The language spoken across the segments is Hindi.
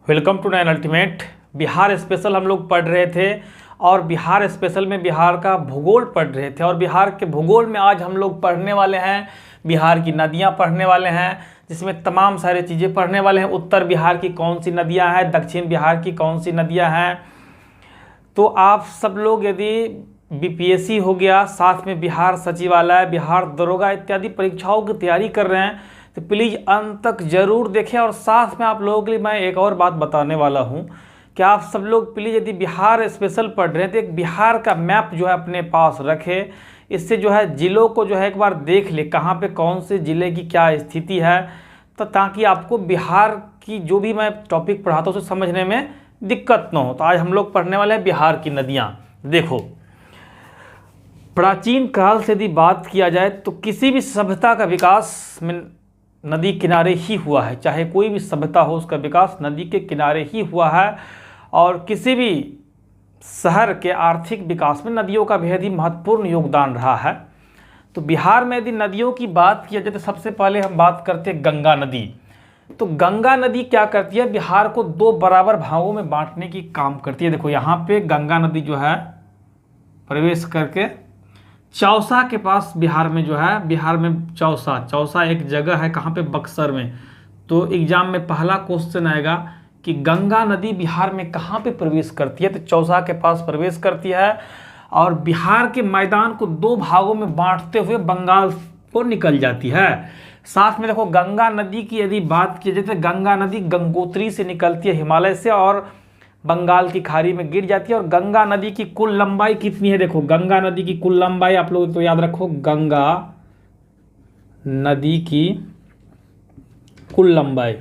Welcome to nine ultimate. Bihar special हम लोग पढ़ रहे थे और बिहार स्पेशल में बिहार का भूगोल पढ़ रहे थे और बिहार के भूगोल में आज हम लोग पढ़ने वाले हैं बिहार की नदियां पढ़ने वाले हैं, जिसमें तमाम सारी चीज़ें पढ़ने वाले हैं। उत्तर बिहार की कौन सी नदियां हैं, दक्षिण बिहार की कौन सी नदियां हैं। तो आप सब लोग यदि बीपीएससी हो गया, साथ में बिहार सचिवालय, बिहार दरोगा इत्यादि परीक्षाओं की तैयारी कर रहे हैं तो प्लीज़ अंत तक ज़रूर देखें। और साथ में आप लोगों के लिए मैं एक और बात बताने वाला हूं कि आप सब लोग प्लीज़ यदि बिहार स्पेशल पढ़ रहे हैं तो एक बिहार का मैप जो है अपने पास रखें। इससे जो है ज़िलों को जो है एक बार देख ले कहाँ पे कौन से ज़िले की क्या स्थिति है, तो ताकि आपको बिहार की जो भी मैं टॉपिक पढ़ाता हूँ उसे समझने में दिक्कत न हो। तो आज हम लोग पढ़ने वाले हैं बिहार की नदियाँ। देखो, प्राचीन काल से यदि बात किया जाए तो किसी भी सभ्यता का विकास में नदी किनारे ही हुआ है। चाहे कोई भी सभ्यता हो, उसका विकास नदी के किनारे ही हुआ है। और किसी भी शहर के आर्थिक विकास में नदियों का बेहद ही महत्वपूर्ण योगदान रहा है। तो बिहार में यदि नदियों की बात किया जाए तो सबसे पहले हम बात करते हैं गंगा नदी। तो गंगा नदी क्या करती है, बिहार को दो बराबर भागों में बांटने की काम करती है। देखो यहाँ पे गंगा नदी जो है प्रवेश करके चौसा के पास बिहार में जो है, बिहार में चौसा एक जगह है, कहाँ पे, बक्सर में। तो एग्जाम में पहला क्वेश्चन आएगा कि गंगा नदी बिहार में कहाँ पे प्रवेश करती है, तो चौसा के पास प्रवेश करती है और बिहार के मैदान को दो भागों में बांटते हुए बंगाल को निकल जाती है। साथ में देखो, गंगा नदी की यदि बात की जाए तो गंगा नदी गंगोत्री से निकलती है, हिमालय से, और बंगाल की खाड़ी में गिर जाती है। और गंगा नदी की कुल लंबाई कितनी है, देखो गंगा नदी की कुल लंबाई आप लोग तो याद रखो, गंगा नदी की कुल लंबाई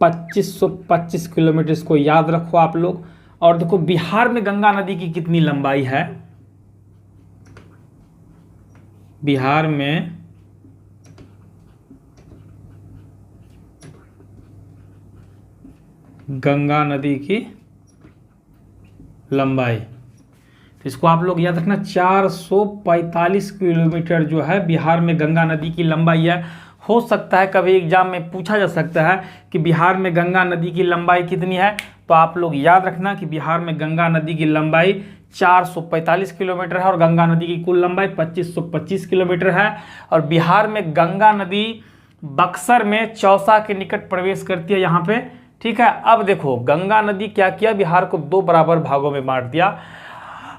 2525 किलोमीटर, इसको याद रखो आप लोग। और देखो बिहार में गंगा नदी की कितनी लंबाई है, बिहार में गंगा नदी की लंबाई, तो इसको आप लोग याद रखना, 445 किलोमीटर जो है बिहार में गंगा नदी की लंबाई है। हो सकता है कभी एग्जाम में पूछा जा सकता है कि बिहार में गंगा नदी की लंबाई कितनी है, तो आप लोग याद रखना कि बिहार में गंगा नदी की लंबाई 445 किलोमीटर है और गंगा नदी की कुल लंबाई 2525 किलोमीटर है। और बिहार में गंगा नदी बक्सर में चौसा के निकट प्रवेश करती है यहाँ पे, ठीक है। अब देखो गंगा नदी क्या किया, बिहार को दो बराबर भागों में बांट दिया।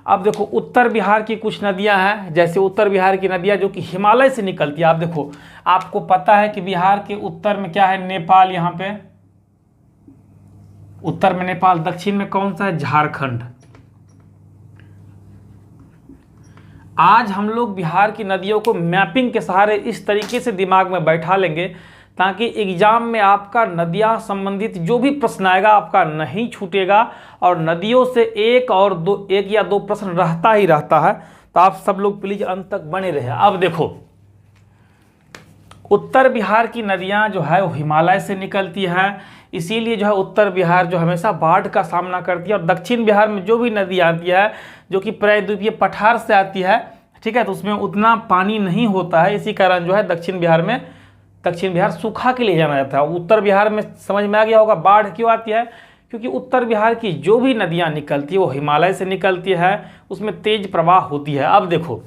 अब देखो उत्तर बिहार की कुछ नदियां हैं, जैसे उत्तर बिहार की नदियां जो कि हिमालय से निकलती है। आप देखो, आपको पता है कि बिहार के उत्तर में क्या है, नेपाल, यहाँ पे उत्तर में नेपाल, दक्षिण में कौन सा है, झारखंड। आज हम लोग बिहार की नदियों को मैपिंग के सहारे इस तरीके से दिमाग में बैठा लेंगे ताकि एग्जाम में आपका नदियां संबंधित जो भी प्रश्न आएगा आपका नहीं छूटेगा। और नदियों से एक या दो प्रश्न रहता ही रहता है। तो आप सब लोग प्लीज अंत तक बने रहे। अब देखो, उत्तर बिहार की नदियां जो है वो हिमालय से निकलती है, इसीलिए जो है उत्तर बिहार जो हमेशा बाढ़ का सामना करती है। और दक्षिण बिहार में जो भी नदी आती है जो कि प्रायद्वीपीय पठार से आती है, ठीक है, तो उसमें उतना पानी नहीं होता है। इसी कारण जो है दक्षिण बिहार सूखा के लिए जाना जाता है। उत्तर बिहार में समझ में आ गया होगा बाढ़ क्यों आती है, क्योंकि उत्तर बिहार की जो भी नदियां निकलती है वो हिमालय से निकलती है, उसमें तेज प्रवाह होती है। अब देखो,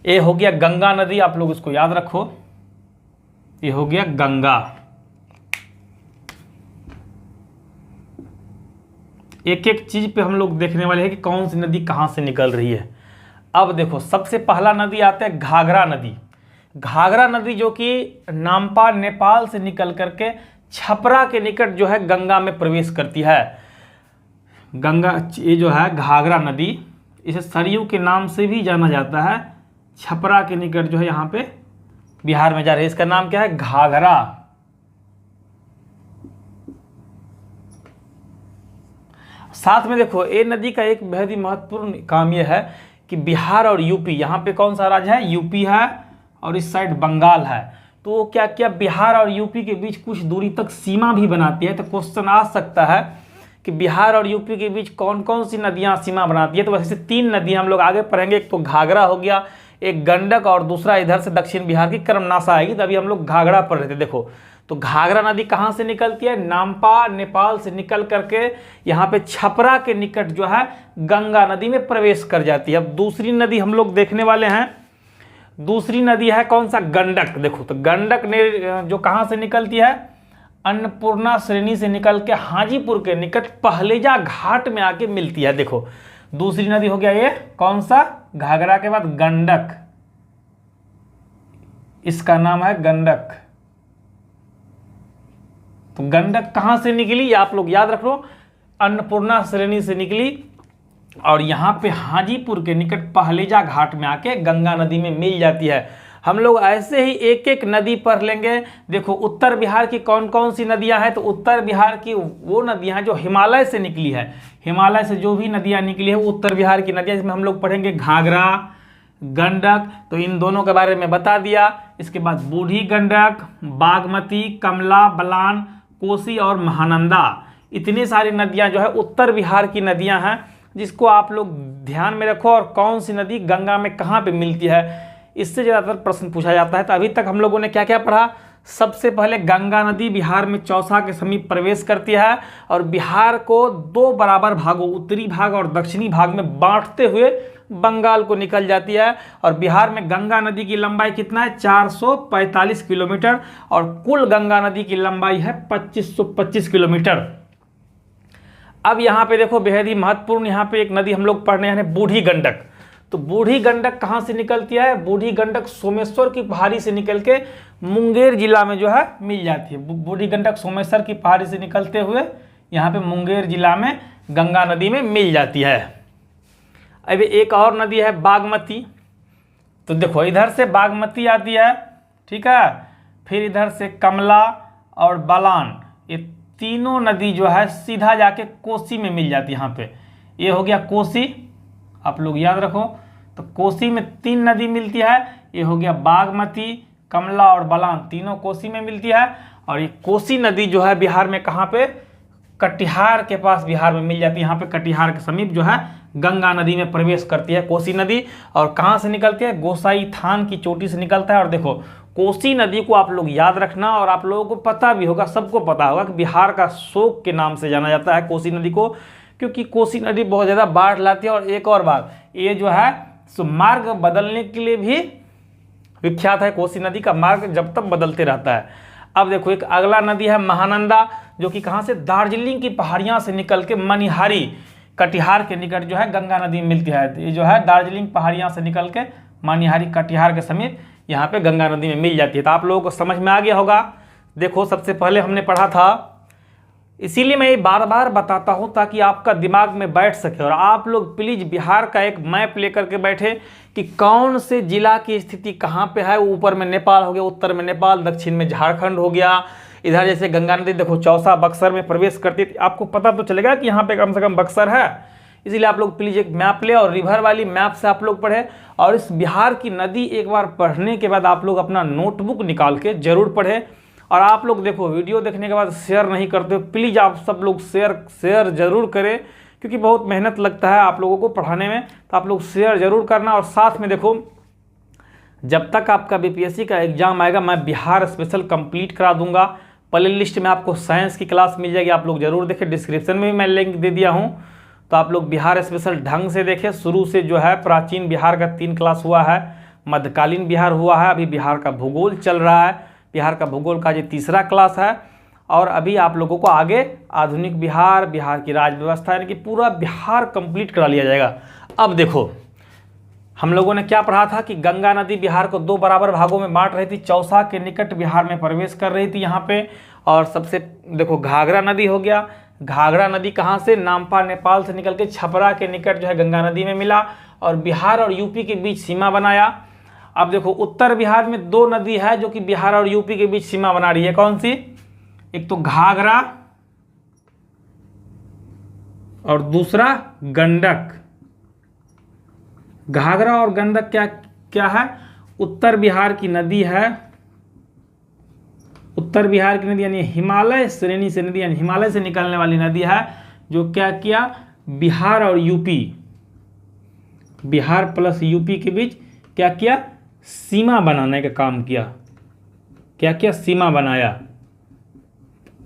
ये हो गया गंगा नदी, आप लोग इसको याद रखो, ये हो गया गंगा। एक एक चीज पे हम लोग देखने वाले हैं कि कौन सी नदी कहां से निकल रही है। अब देखो, सबसे पहला नदी आता है घाघरा नदी। घाघरा नदी जो कि नामपा नेपाल से निकल करके छपरा के निकट जो है गंगा में प्रवेश करती है। गंगा, ये जो है घाघरा नदी, इसे सरयू के नाम से भी जाना जाता है। छपरा के निकट जो है यहाँ पे बिहार में जा रही है, इसका नाम क्या है, घाघरा। साथ में देखो, ये नदी का एक बेहद ही महत्वपूर्ण काम यह है कि बिहार और यूपी, यहाँ पे कौन सा राज्य है, यूपी है, और इस साइड बंगाल है। तो क्या क्या बिहार और यूपी के बीच कुछ दूरी तक सीमा भी बनाती है। तो क्वेश्चन आ सकता है कि बिहार और यूपी के बीच कौन कौन सी नदियां सीमा बनाती है। तो वैसे तीन नदियां हम लोग आगे पढ़ेंगे, एक तो घाघरा हो गया, एक गंडक और दूसरा इधर से दक्षिण बिहार की कर्मनाशा आएगी। तभी हम लोग घाघरा पढ़ रहे थे। देखो तो घाघरा नदी कहाँ से निकलती है, नामपा नेपाल से निकल करके यहाँ पे छपरा के निकट जो है गंगा नदी में प्रवेश कर जाती है। अब दूसरी नदी हम लोग देखने वाले हैं। दूसरी नदी है कौन सा, गंडक। देखो तो गंडक ने जो कहाँ से निकलती है, अन्नपूर्णा श्रेणी से निकल के हाजीपुर के निकट पहलेजा घाट में आके मिलती है। देखो दूसरी नदी हो गया ये कौन सा, घाघरा के बाद गंडक, इसका नाम है गंडक। तो गंडक कहां से निकली ये आप लोग याद रख लो, अन्नपूर्णा श्रेणी से निकली और यहां पे हाजीपुर के निकट पहलेजा घाट में आके गंगा नदी में मिल जाती है। हम लोग ऐसे ही एक एक नदी पढ़ लेंगे। देखो उत्तर बिहार की कौन कौन सी नदियां हैं, तो उत्तर बिहार की वो नदियां हैं जो हिमालय से निकली है। हिमालय से जो भी नदियां निकली है वो उत्तर बिहार की नदियां, जिसमें हम लोग पढ़ेंगे घाघरा, गंडक, तो इन दोनों के बारे में बता दिया। इसके बाद बूढ़ी गंडक, बागमती, कमला बलान, कोसी और महानंदा, इतनी सारी नदियां जो है उत्तर बिहार की नदियां हैं, जिसको आप लोग ध्यान में रखो। और कौन सी नदी गंगा में कहाँ पे मिलती है, इससे ज़्यादातर प्रश्न पूछा जाता है। तो अभी तक हम लोगों ने क्या क्या पढ़ा, सबसे पहले गंगा नदी बिहार में चौसा के समीप प्रवेश करती है और बिहार को दो बराबर भागों, उत्तरी भाग और दक्षिणी भाग में बांटते हुए बंगाल को निकल जाती है। और बिहार में गंगा नदी की लंबाई कितना है, 445 किलोमीटर और कुल गंगा नदी की लंबाई है 2525 किलोमीटर। अब यहाँ पे देखो बेहद ही महत्वपूर्ण, यहाँ पे एक नदी हम लोग पढ़ने हैं, बूढ़ी गंडक। तो बूढ़ी गंडक कहाँ से निकलती है, बूढ़ी गंडक सोमेश्वर की पहाड़ी से निकल के मुंगेर जिला में जो है मिल जाती है। बूढ़ी गंडक सोमेश्वर की पहाड़ी से निकलते हुए यहाँ पे मुंगेर जिला में गंगा नदी में मिल जाती है। अभी एक और नदी है बागमती। तो देखो इधर से बागमती आती है, ठीक है, फिर इधर से कमला और बलान, ये तीनों नदी जो है सीधा जाके कोसी में मिल जाती है। यहाँ पे ये हो गया कोसी, आप लोग याद रखो। तो कोसी में तीन नदी मिलती है, ये हो गया बागमती, कमला और बलान, तीनों कोसी में मिलती है। और ये कोसी नदी जो है बिहार में कहाँ पे, कटिहार के पास बिहार में मिल जाती है। यहाँ पे कटिहार के समीप जो है गंगा नदी में प्रवेश करती है कोसी नदी। और कहाँ से निकलती है, गोसाई थान की चोटी से निकलता है। और देखो कोसी नदी को आप लोग याद रखना, और आप लोगों को पता भी होगा, सबको पता होगा कि बिहार का शोक के नाम से जाना जाता है कोसी नदी को, क्योंकि कोसी नदी बहुत ज़्यादा बाढ़ लाती है। और एक और बात, ये जो है सो मार्ग बदलने के लिए भी विख्यात है। कोसी नदी का मार्ग जब तक बदलते रहता है। अब देखो एक अगला नदी है महानंदा, जो कि कहाँ से, दार्जिलिंग की पहाड़ियाँ से निकल के मनिहारी कटिहार के निकट जो है गंगा नदी में मिलती है। ये जो है दार्जिलिंग पहाड़ियाँ से निकल के मनिहारी कटिहार के समीप यहाँ पे गंगा नदी में मिल जाती है। तो आप लोगों को समझ में आ गया होगा। देखो सबसे पहले हमने पढ़ा था, इसीलिए मैं ये बार बार बताता हूँ ताकि आपका दिमाग में बैठ सके। और आप लोग प्लीज़ बिहार का एक मैप लेकर के बैठे कि कौन से जिला की स्थिति कहाँ पे है। ऊपर में नेपाल हो गया, उत्तर में नेपाल, दक्षिण में झारखंड हो गया। इधर जैसे गंगा नदी देखो चौसा बक्सर में प्रवेश करती है, आपको पता तो चलेगा कि यहाँ पे कम से कम बक्सर है। इसीलिए आप लोग प्लीज़ एक मैप ले और रिवर वाली मैप से आप लोग पढ़े। और इस बिहार की नदी एक बार पढ़ने के बाद आप लोग अपना नोटबुक निकाल के जरूर पढ़े। और आप लोग देखो वीडियो देखने के बाद शेयर नहीं करते हो, प्लीज़ आप सब लोग शेयर जरूर करें, क्योंकि बहुत मेहनत लगता है आप लोगों को पढ़ाने में। तो आप लोग शेयर जरूर करना। और साथ में देखो, जब तक आपका बीपीएससी का एग्जाम आएगा मैं बिहार स्पेशल कंप्लीट करा दूंगा। प्ले लिस्ट में आपको साइंस की क्लास मिल जाएगी, आप लोग जरूर देखें। डिस्क्रिप्शन में भी मैं लिंक दे दिया हूँ, तो आप लोग बिहार स्पेशल ढंग से देखें। शुरू से जो है प्राचीन बिहार का 3 क्लास हुआ है, मध्यकालीन बिहार हुआ है, अभी बिहार का भूगोल चल रहा है, बिहार का भूगोल का ये 3रा क्लास है। और अभी आप लोगों को आगे आधुनिक बिहार, बिहार की राज्य व्यवस्था, यानी कि पूरा बिहार कंप्लीट करा लिया जाएगा। अब देखो हम लोगों ने क्या पढ़ा था कि गंगा नदी बिहार को 2 बराबर भागों में बांट रही थी, चौसा के निकट बिहार में प्रवेश कर रही थी यहाँ पे। और सबसे देखो घाघरा नदी हो गया, घाघरा नदी कहाँ से, नामपा नेपाल से निकल के छपरा के निकट जो है गंगा नदी में मिला और बिहार और यूपी के बीच सीमा बनाया। अब देखो उत्तर बिहार में 2 नदी है जो कि बिहार और यूपी के बीच सीमा बना रही है, कौन सी, एक तो घाघरा और दूसरा गंडक। घाघरा और गंडक क्या क्या है, उत्तर बिहार की नदी है, उत्तर बिहार की नदी यानी हिमालय श्रेणी से नदी, यानी हिमालय से निकलने वाली नदी है, जो क्या किया, बिहार और यूपी, बिहार प्लस यूपी के बीच क्या किया, सीमा बनाने का काम किया। क्या किया, सीमा बनाया।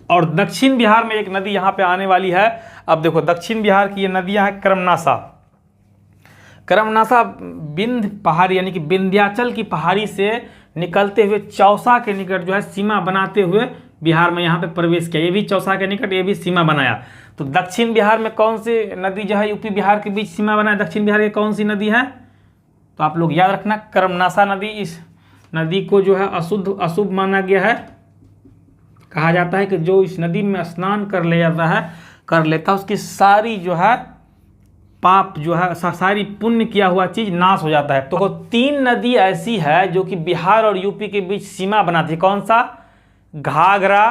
और दक्षिण बिहार में एक नदी यहाँ पे आने वाली है। अब देखो दक्षिण बिहार की ये नदियाँ हैं कर्मनाशा। कर्मनाशा विंध्य पहाड़ी यानी कि विंध्याचल की पहाड़ी से निकलते हुए चौसा के निकट जो है सीमा बनाते हुए बिहार में यहाँ पे प्रवेश किया। ये भी चौसा के निकट, ये भी सीमा बनाया। तो दक्षिण बिहार में कौन सी नदी जो है यूपी बिहार के बीच सीमा बनाया, दक्षिण बिहार की कौन सी नदी है, तो आप लोग याद रखना कर्मनाशा नदी। इस नदी को जो है अशुद्ध अशुभ माना गया है। कहा जाता है कि जो इस नदी में स्नान कर ले जाता है, कर लेता है, उसकी सारी जो है पाप जो है, सारी पुण्य किया हुआ चीज नाश हो जाता है। तो 3 नदी ऐसी है जो कि बिहार और यूपी के बीच सीमा बनाती है। कौन सा, घाघरा,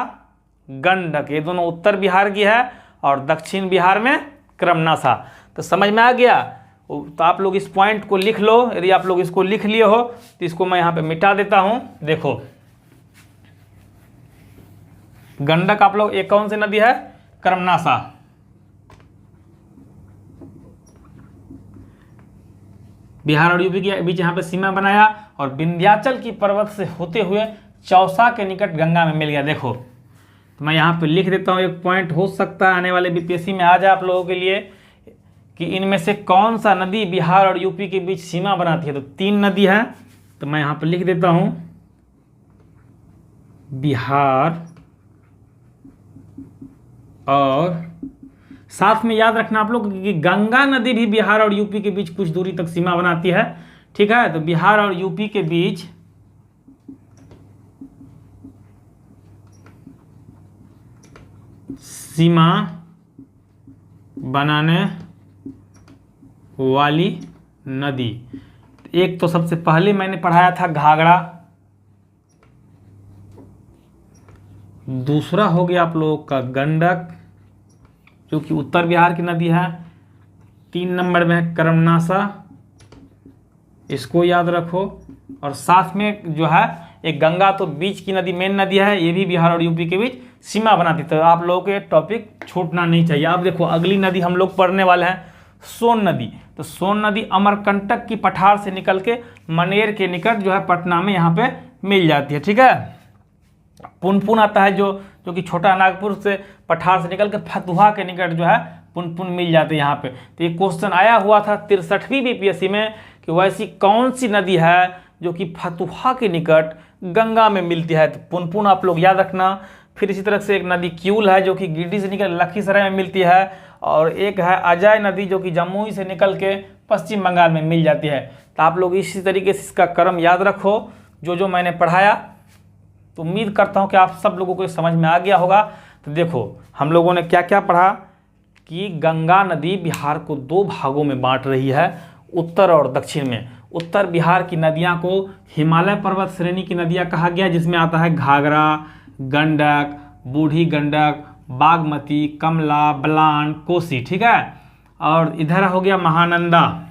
गंडक, ये दोनों उत्तर बिहार की है और दक्षिण बिहार में कर्मनाशा। तो समझ में आ गया। तो आप लोग इस पॉइंट को लिख लो। यदि आप लोग इसको लिख लिए हो तो इसको मैं यहाँ पे मिटा देता हूँ। देखो गंडक आप लोग, एक कौन सी नदी है, कर्मनाशा। बिहार और यूपी के बीच यहाँ पे सीमा बनाया और विंध्याचल की पर्वत से होते हुए चौसा के निकट गंगा में मिल गया। देखो तो मैं यहाँ पे लिख देता हूँ, एक पॉइंट हो सकता है आने वाले बीपीएससी में आ जाए आप लोगों के लिए कि इनमें से कौन सा नदी बिहार और यूपी के बीच सीमा बनाती है। तो 3 नदी है, तो मैं यहाँ पे लिख देता हूँ बिहार और साथ में याद रखना आप लोग कि गंगा नदी भी बिहार और यूपी के बीच कुछ दूरी तक सीमा बनाती है। ठीक है, तो बिहार और यूपी के बीच सीमा बनाने वाली नदी, एक तो सबसे पहले मैंने पढ़ाया था घाघरा, दूसरा हो गया आप लोगों का गंडक जो कि उत्तर बिहार की नदी है, 3 नंबर में है कर्मनाशा, इसको याद रखो। और साथ में जो है एक गंगा तो बीच की नदी, मेन नदी है, ये भी बिहार और यूपी के बीच सीमा बनाती। तो आप लोगों के टॉपिक छूटना नहीं चाहिए। अब देखो अगली नदी हम लोग पढ़ने वाले हैं सोन नदी। तो सोन नदी अमरकंटक की पठार से निकल के मनेर के निकट जो है पटना में यहाँ पे मिल जाती है। ठीक है, पुनपुन आता है जो कि छोटा नागपुर से पठार से निकल के फतुहा के निकट जो है पुनपुन मिल जाते हैं यहाँ पे। तो ये क्वेश्चन आया हुआ था 63वीं बीपीएससी में कि वैसी कौन सी नदी है जो कि फतुहा के निकट गंगा में मिलती है। तो पुनपुन आप लोग याद रखना। फिर इसी तरह से एक नदी क्यूल है जो कि गिरिडीह से निकल लखीसराय में मिलती है, और एक है अजय नदी जो कि जमुई से निकल के पश्चिम बंगाल में मिल जाती है। तो आप लोग इसी तरीके से इसका क्रम याद रखो जो मैंने पढ़ाया। तो उम्मीद करता हूँ कि आप सब लोगों को समझ में आ गया होगा। तो देखो हम लोगों ने क्या क्या पढ़ा कि गंगा नदी बिहार को 2 भागों में बांट रही है, उत्तर और दक्षिण में। उत्तर बिहार की नदियाँ को हिमालय पर्वत श्रेणी की नदियाँ कहा गया, जिसमें आता है घाघरा, गंडक, बूढ़ी गंडक, बागमती, कमला, बलान, कोसी। ठीक है, और इधर हो गया महानंदा।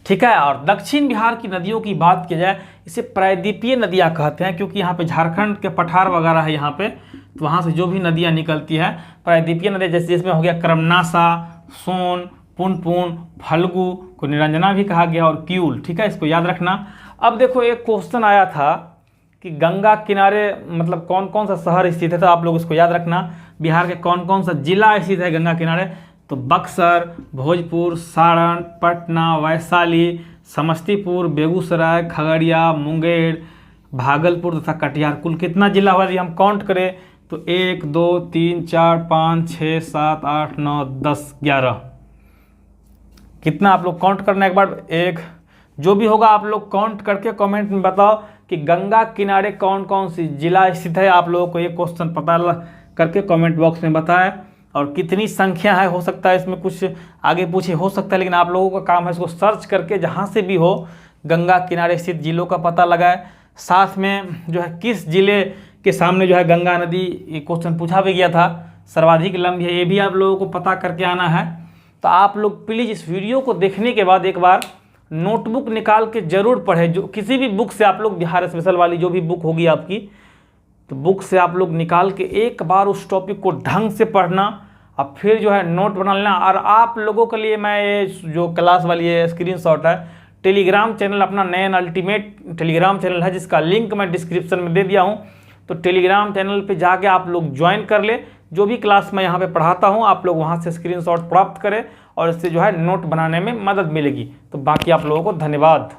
ठीक है, और दक्षिण बिहार की नदियों की बात की जाए, इसे प्रायद्वीपीय नदियाँ कहते हैं, क्योंकि यहाँ पे झारखंड के पठार वगैरह है यहाँ पे, तो वहाँ से जो भी नदियाँ निकलती है प्रायद्वीपीय नदियाँ, जैसे इसमें हो गया कर्मनाशा, सोन, पुनपुन, फल्गु को निरंजना भी कहा गया, और क्यूल। ठीक है, इसको याद रखना। अब देखो एक क्वेश्चन आया था कि गंगा किनारे मतलब कौन कौन सा शहर स्थित है, तो आप लोग इसको याद रखना। बिहार के कौन कौन सा जिला स्थित है गंगा किनारे, तो बक्सर, भोजपुर, सारण, पटना, वैशाली, समस्तीपुर, बेगूसराय, खगड़िया, मुंगेर, भागलपुर तथा कटिहार। कुल कितना जिला हुआ यदि हम काउंट करें तो 1 2 3 4 5 6 7 8 9 10 11। कितना आप लोग काउंट करना एक बार, एक जो भी होगा आप लोग काउंट करके कमेंट में बताओ कि गंगा किनारे कौन कौन सी जिला स्थित है। आप लोगों को ये क्वेश्चन पता करके कमेंट बॉक्स में बताएं, और कितनी संख्या है। हो सकता है इसमें कुछ आगे पीछे हो सकता है, लेकिन आप लोगों का काम है इसको सर्च करके जहाँ से भी हो गंगा किनारे स्थित जिलों का पता लगाए। साथ में जो है किस जिले के सामने जो है गंगा नदी, ये क्वेश्चन पूछा भी गया था, सर्वाधिक लंबी है, ये भी आप लोगों को पता करके आना है। तो आप लोग प्लीज़ इस वीडियो को देखने के बाद एक बार नोटबुक निकाल के जरूर पढ़ें। जो किसी भी बुक से आप लोग, बिहार स्पेशल वाली जो भी बुक होगी आपकी, तो बुक से आप लोग निकाल के एक बार उस टॉपिक को ढंग से पढ़ना, और फिर जो है नोट बना लेना। और आप लोगों के लिए मैं ये जो क्लास वाली ये स्क्रीनशॉट है टेलीग्राम चैनल अपना नयन अल्टीमेट टेलीग्राम चैनल है, जिसका लिंक मैं डिस्क्रिप्शन में दे दिया हूँ। तो टेलीग्राम चैनल पे जाके आप लोग ज्वाइन कर ले। जो भी क्लास मैं यहाँ पे पढ़ाता हूँ आप लोग वहाँ से स्क्रीनशॉट प्राप्त करें और इससे जो है नोट बनाने में मदद मिलेगी। तो बाकी आप लोगों को धन्यवाद।